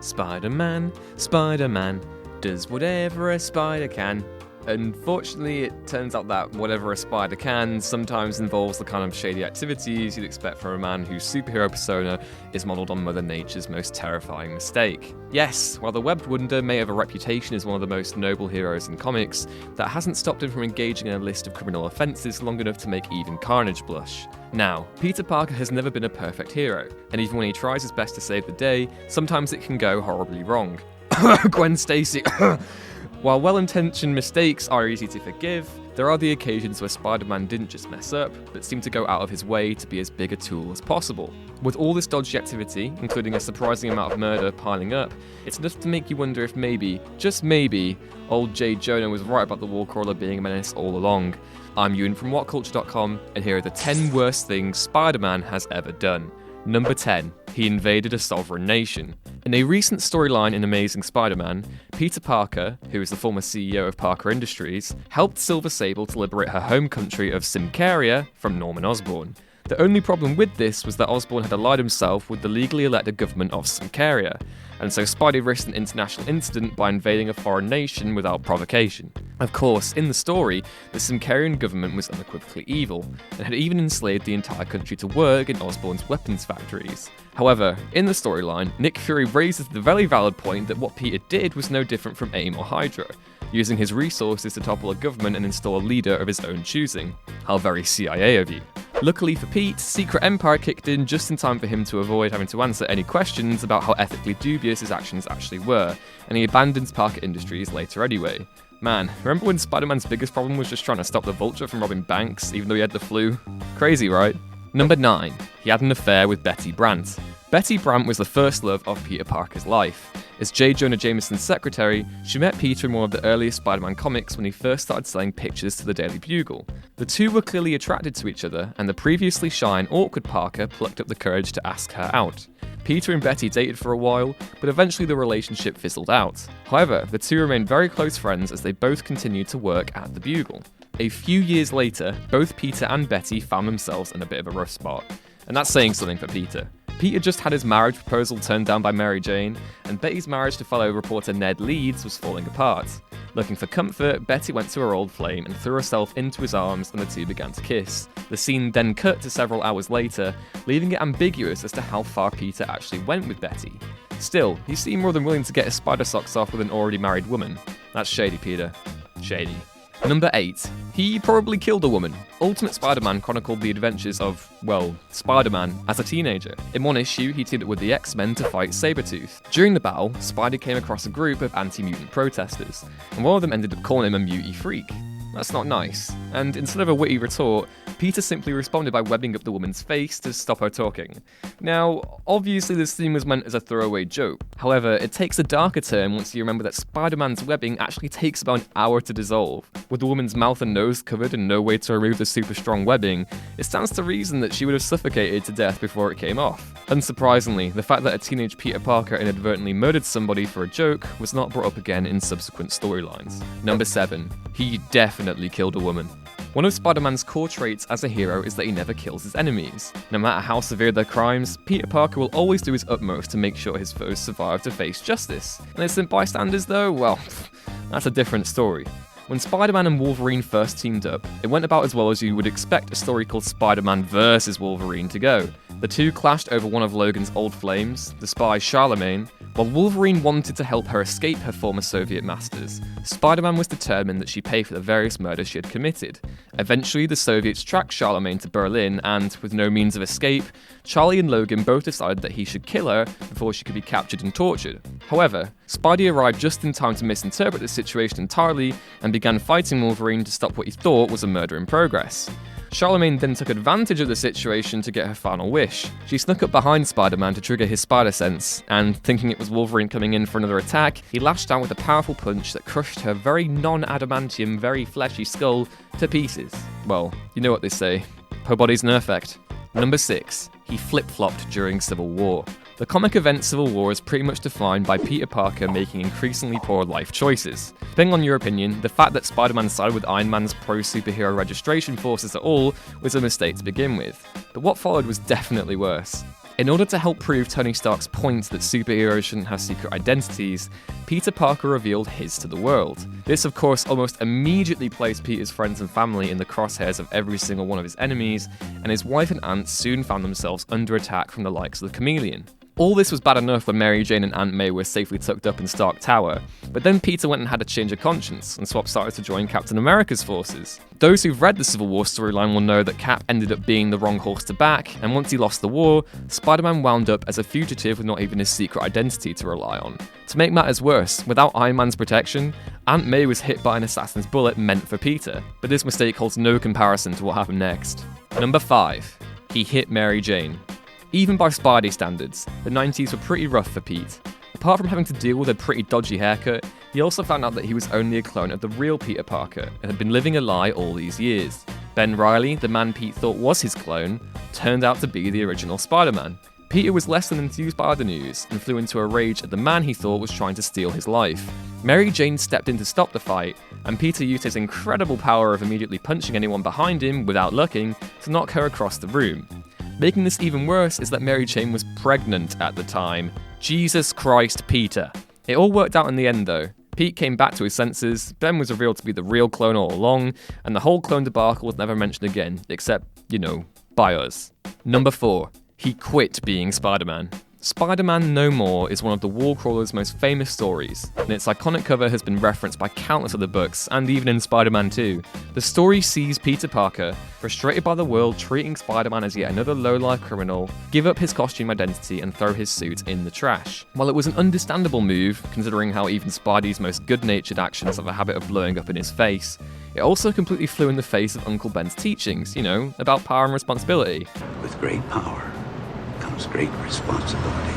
Spider-Man, Spider-Man, does whatever a spider can. Unfortunately, it turns out that whatever a spider can sometimes involves the kind of shady activities you'd expect from a man whose superhero persona is modelled on Mother Nature's most terrifying mistake. Yes, while the Webbed Wonder may have a reputation as one of the most noble heroes in comics, that hasn't stopped him from engaging in a list of criminal offences long enough to make even Carnage blush. Now, Peter Parker has never been a perfect hero, and even when he tries his best to save the day, sometimes it can go horribly wrong. Gwen Stacy. While well-intentioned mistakes are easy to forgive, there are the occasions where Spider-Man didn't just mess up, but seemed to go out of his way to be as big a tool as possible. With all this dodgy activity, including a surprising amount of murder piling up, it's enough to make you wonder if maybe, just maybe, old J. Jonah was right about the Wallcrawler being a menace all along. I'm Ewan from WhatCulture.com, and here are the 10 worst things Spider-Man has ever done. Number 10. He invaded a sovereign nation. In a recent storyline in Amazing Spider-Man, Peter Parker, who is the former CEO of Parker Industries, helped Silver Sable to liberate her home country of Symkaria from Norman Osborn. The only problem with this was that Osborn had allied himself with the legally elected government of Symkaria, and so Spidey risked an international incident by invading a foreign nation without provocation. Of course, in the story, the Symkarian government was unequivocally evil, and had even enslaved the entire country to work in Osborn's weapons factories. However, in the storyline, Nick Fury raises the very valid point that what Peter did was no different from AIM or Hydra, using his resources to topple a government and install a leader of his own choosing. How very CIA of you. Luckily for Pete, Secret Empire kicked in just in time for him to avoid having to answer any questions about how ethically dubious his actions actually were, and he abandons Parker Industries later anyway. Man, remember when Spider-Man's biggest problem was just trying to stop the Vulture from robbing banks, even though he had the flu? Crazy, right? Number 9. He had an affair with Betty Brant. Betty Brant was the first love of Peter Parker's life. As J. Jonah Jameson's secretary, she met Peter in one of the earliest Spider-Man comics when he first started selling pictures to the Daily Bugle. The two were clearly attracted to each other, and the previously shy and awkward Parker plucked up the courage to ask her out. Peter and Betty dated for a while, but eventually the relationship fizzled out. However, the two remained very close friends as they both continued to work at the Bugle. A few years later, both Peter and Betty found themselves in a bit of a rough spot. And that's saying something for Peter. Peter just had his marriage proposal turned down by Mary Jane, and Betty's marriage to fellow reporter Ned Leeds was falling apart. Looking for comfort, Betty went to her old flame and threw herself into his arms, and the two began to kiss. The scene then cut to several hours later, leaving it ambiguous as to how far Peter actually went with Betty. Still, he seemed more than willing to get his spider socks off with an already married woman. That's shady, Peter. Shady. Number 8. He probably killed a woman. Ultimate Spider-Man chronicled the adventures of, well, Spider-Man as a teenager. In one issue, he teamed up with the X-Men to fight Sabretooth. During the battle, Spidey came across a group of anti-mutant protesters, and one of them ended up calling him a mutie freak. That's not nice. And instead of a witty retort, Peter simply responded by webbing up the woman's face to stop her talking. Now, obviously this scene was meant as a throwaway joke. However, it takes a darker turn once you remember that Spider-Man's webbing actually takes about an hour to dissolve. With the woman's mouth and nose covered and no way to remove the super strong webbing, it stands to reason that she would have suffocated to death before it came off. Unsurprisingly, the fact that a teenage Peter Parker inadvertently murdered somebody for a joke was not brought up again in subsequent storylines. Number 7. He definitely killed a woman. One of Spider-Man's core traits as a hero is that he never kills his enemies. No matter how severe their crimes, Peter Parker will always do his utmost to make sure his foes survive to face justice. And innocent bystanders though, well, that's a different story. When Spider-Man and Wolverine first teamed up, it went about as well as you would expect a story called Spider-Man vs. Wolverine to go. The two clashed over one of Logan's old flames, the spy Charlemagne. While Wolverine wanted to help her escape her former Soviet masters, Spider-Man was determined that she pay for the various murders she had committed. Eventually, the Soviets tracked Charlemagne to Berlin, and with no means of escape, Charlie and Logan both decided that he should kill her before she could be captured and tortured. However, Spidey arrived just in time to misinterpret the situation entirely and began fighting Wolverine to stop what he thought was a murder in progress. Charlemagne then took advantage of the situation to get her final wish. She snuck up behind Spider-Man to trigger his spider sense, and thinking it was Wolverine coming in for another attack, he lashed out with a powerful punch that crushed her very non-adamantium, very fleshy skull to pieces. Well, you know what they say, her body's no effect. Number 6. He flip-flopped during Civil War. The comic event Civil War is pretty much defined by Peter Parker making increasingly poor life choices. Depending on your opinion, the fact that Spider-Man sided with Iron Man's pro-superhero registration forces at all was a mistake to begin with. But what followed was definitely worse. In order to help prove Tony Stark's point that superheroes shouldn't have secret identities, Peter Parker revealed his to the world. This, of course, almost immediately placed Peter's friends and family in the crosshairs of every single one of his enemies, and his wife and aunt soon found themselves under attack from the likes of the Chameleon. All this was bad enough when Mary Jane and Aunt May were safely tucked up in Stark Tower, but then Peter went and had a change of conscience and started to join Captain America's forces. Those who've read the Civil War storyline will know that Cap ended up being the wrong horse to back, and once he lost the war, Spider-Man wound up as a fugitive with not even his secret identity to rely on. To make matters worse, without Iron Man's protection, Aunt May was hit by an assassin's bullet meant for Peter, but this mistake holds no comparison to what happened next. Number 5. He hit Mary Jane. Even by Spidey standards, the 90s were pretty rough for Pete. Apart from having to deal with a pretty dodgy haircut, he also found out that he was only a clone of the real Peter Parker and had been living a lie all these years. Ben Reilly, the man Pete thought was his clone, turned out to be the original Spider-Man. Peter was less than enthused by the news and flew into a rage at the man he thought was trying to steal his life. Mary Jane stepped in to stop the fight, and Peter used his incredible power of immediately punching anyone behind him without looking to knock her across the room. Making this even worse is that Mary Jane was pregnant at the time. Jesus Christ, Peter. It all worked out in the end though. Pete came back to his senses, Ben was revealed to be the real clone all along, and the whole clone debacle was never mentioned again, except, by us. Number 4. He quit being Spider-Man. Spider-Man No More is one of the Wallcrawler's most famous stories, and its iconic cover has been referenced by countless other books, and even in Spider-Man 2. The story sees Peter Parker, frustrated by the world treating Spider-Man as yet another low-life criminal, give up his costume identity and throw his suit in the trash. While it was an understandable move, considering how even Spidey's most good-natured actions have a habit of blowing up in his face, it also completely flew in the face of Uncle Ben's teachings, about power and responsibility. With great power comes great responsibility.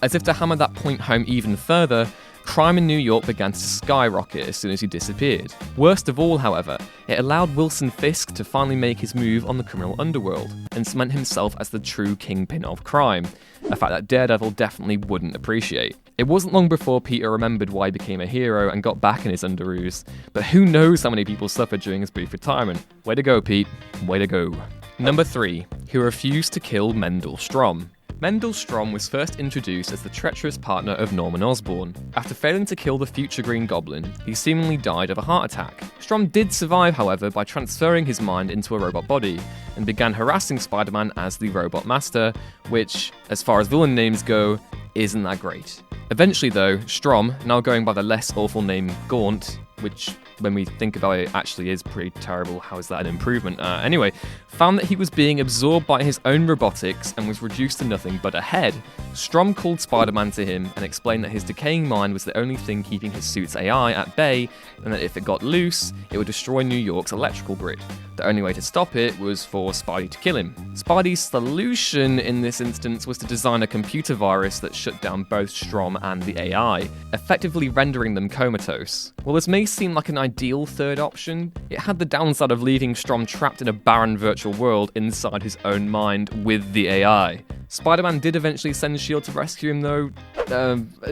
As if to hammer that point home even further, crime in New York began to skyrocket as soon as he disappeared. Worst of all, however, it allowed Wilson Fisk to finally make his move on the criminal underworld and cement himself as the true kingpin of crime, a fact that Daredevil definitely wouldn't appreciate. It wasn't long before Peter remembered why he became a hero and got back in his underoos, but who knows how many people suffered during his brief retirement. Way to go, Pete. Way to go. Number 3. He refused to kill MENDEL STROMM. MENDEL STROMM was first introduced as the treacherous partner of Norman Osborn. After failing to kill the future Green Goblin, he seemingly died of a heart attack. STROMM did survive, however, by transferring his mind into a robot body, and began harassing Spider-Man as the Robot Master, which, as far as villain names go, isn't that great. Eventually though, STROMM, now going by the less awful name GAUNT, which when we think about it actually is pretty terrible, how is that an improvement? Anyway, found that he was being absorbed by his own robotics and was reduced to nothing but a head. STROMM called Spider-Man to him and explained that his decaying mind was the only thing keeping his suit's AI at bay, and that if it got loose, it would destroy New York's electrical grid. The only way to stop it was for Spidey to kill him. Spidey's solution in this instance was to design a computer virus that shut down both STROMM and the AI, effectively rendering them comatose. While this may seem like an ideal third option, it had the downside of leaving STROMM trapped in a barren virtual world inside his own mind with the AI. Spider-Man did eventually send S.H.I.E.L.D. to rescue him though.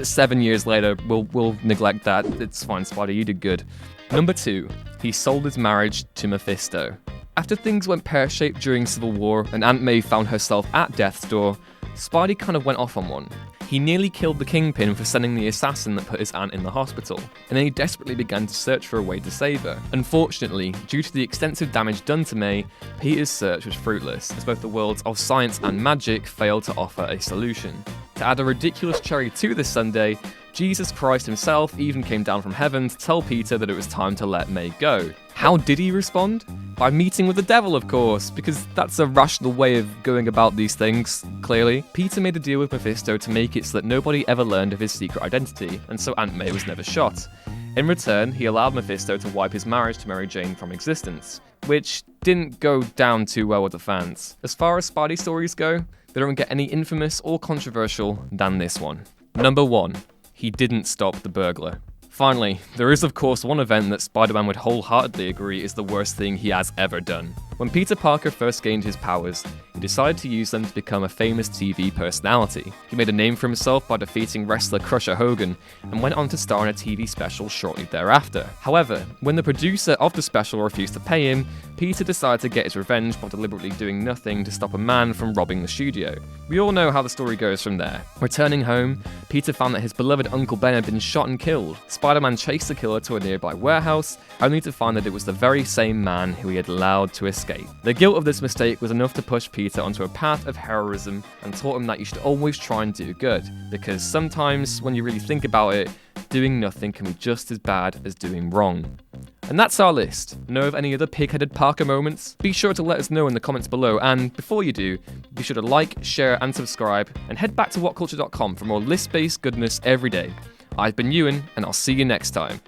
7 years later, we'll neglect that. It's fine, Spidey, you did good. Number 2. He sold his marriage to MEPHISTO. After things went pear-shaped during Civil War and Aunt May found herself at death's door, Spidey kind of went off on one. He nearly killed the Kingpin for sending the assassin that put his aunt in the hospital, and then he desperately began to search for a way to save her. Unfortunately, due to the extensive damage done to May, Peter's search was fruitless, as both the worlds of science and magic failed to offer a solution. To add a ridiculous cherry to this sundae, Jesus Christ himself even came down from heaven to tell Peter that it was time to let May go. How did he respond? By meeting with the devil, of course, because that's a rational way of going about these things, clearly. Peter made a deal with MEPHISTO to make it so that nobody ever learned of his secret identity, and so Aunt May was never shot. In return, he allowed MEPHISTO to wipe his marriage to Mary Jane from existence, which didn't go down too well with the fans. As far as Spidey stories go, they don't get any infamous or controversial than this one. Number 1. He didn't stop the burglar. Finally, there is of course one event that Spider-Man would wholeheartedly agree is the worst thing he has ever done. When Peter Parker first gained his powers, he decided to use them to become a famous TV personality. He made a name for himself by defeating wrestler Crusher Hogan, and went on to star in a TV special shortly thereafter. However, when the producer of the special refused to pay him, Peter decided to get his revenge by deliberately doing nothing to stop a man from robbing the studio. We all know how the story goes from there. Returning home, Peter found that his beloved Uncle Ben had been shot and killed. Spider-Man chased the killer to a nearby warehouse, only to find that it was the very same man who he had allowed to escape. The guilt of this mistake was enough to push Peter onto a path of heroism and taught him that you should always try and do good, because sometimes, when you really think about it, doing nothing can be just as bad as doing wrong. And that's our list. Know of any other pig-headed Parker moments? Be sure to let us know in the comments below, and before you do, be sure to like, share and subscribe, and head back to whatculture.com for more list-based goodness every day. I've been Ewan, and I'll see you next time.